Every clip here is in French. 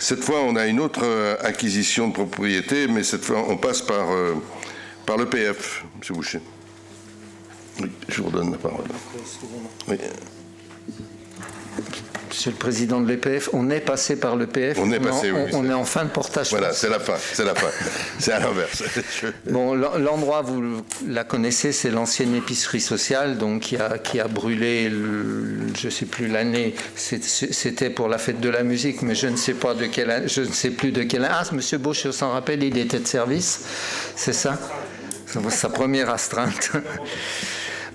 Cette fois, on a une autre acquisition de propriété, mais cette fois, on passe par l'EPF, M. Boucher. Oui, je vous redonne la parole. Oui. Monsieur le Président de l'EPF, on est passé par l'EPF. On est passé, oui. On est en fin de portage. Voilà, c'est la fin, c'est la fin. C'est à l'inverse. Bon, l'endroit, vous la connaissez, c'est l'ancienne épicerie sociale, donc qui a brûlé, je ne sais plus l'année, c'était pour la fête de la musique, mais je ne sais pas de quelle année, je ne sais plus de quelle année. Ah, M. Bauche s'en rappelle, il était de service, c'est ça? Sa première astreinte.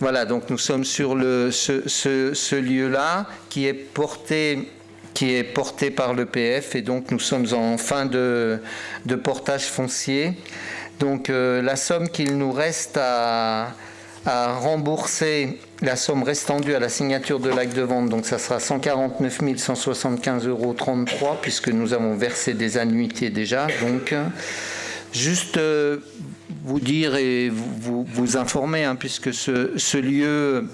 Voilà, donc nous sommes sur ce lieu-là qui est porté par l'EPF, et donc nous sommes en fin de portage foncier. Donc la somme qu'il nous reste à rembourser, la somme restant due à la signature de l'acte de vente, donc ça sera 149 175,33 € puisque nous avons versé des annuités déjà. Donc juste vous dire et vous informer, hein, puisque ce lieu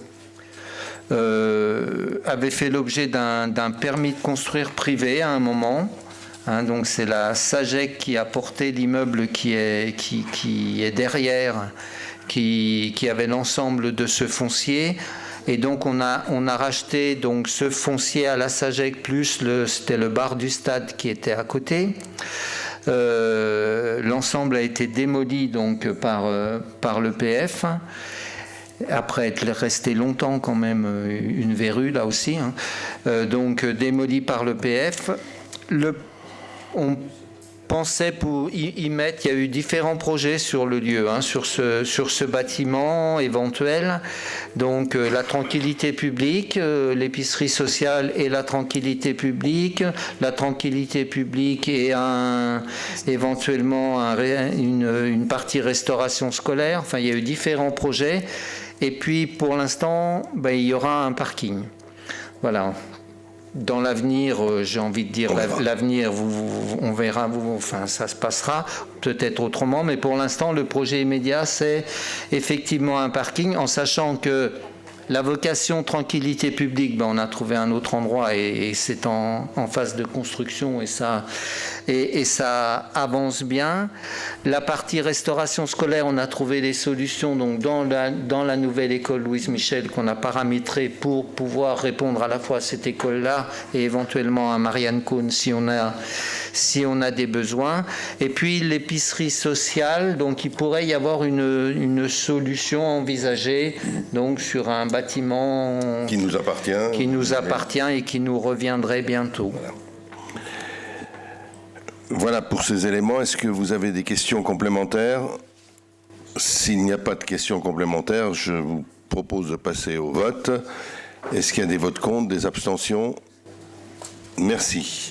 avait fait l'objet d'un permis de construire privé à un moment. Hein, donc c'est la SAGEC qui a porté l'immeuble qui est derrière, qui avait l'ensemble de ce foncier. Et donc on a racheté donc ce foncier à la SAGEC, plus c'était le bar du stade qui était à côté. L'ensemble a été démoli donc par l'EPF, après être resté longtemps quand même une verrue là aussi, hein. Donc démoli par l'EPF. On pensait pour y mettre, il y a eu différents projets sur le lieu, hein, sur ce bâtiment éventuel. Donc la tranquillité publique, l'épicerie sociale et la tranquillité publique et éventuellement une partie restauration scolaire. Enfin, il y a eu différents projets. Et puis pour l'instant, il y aura un parking. Voilà. Dans l'avenir, j'ai envie de dire, l'avenir, on verra, enfin, ça se passera peut-être autrement, mais pour l'instant, le projet immédiat, c'est effectivement un parking, en sachant que la vocation tranquillité publique, on a trouvé un autre endroit et c'est en phase de construction et ça avance bien. La partie restauration scolaire, on a trouvé des solutions donc dans la nouvelle école Louise Michel qu'on a paramétrée pour pouvoir répondre à la fois à cette école-là et éventuellement à Marianne Cohn si on a des besoins. Et puis l'épicerie sociale, donc il pourrait y avoir une solution envisagée donc sur un bâtiment qui nous appartient et qui nous reviendrait bientôt. Voilà pour ces éléments. Est-ce que vous avez des questions complémentaires? S'il n'y a pas de questions complémentaires, je vous propose de passer au vote. Est-ce qu'il y a des votes contre, des abstentions? Merci.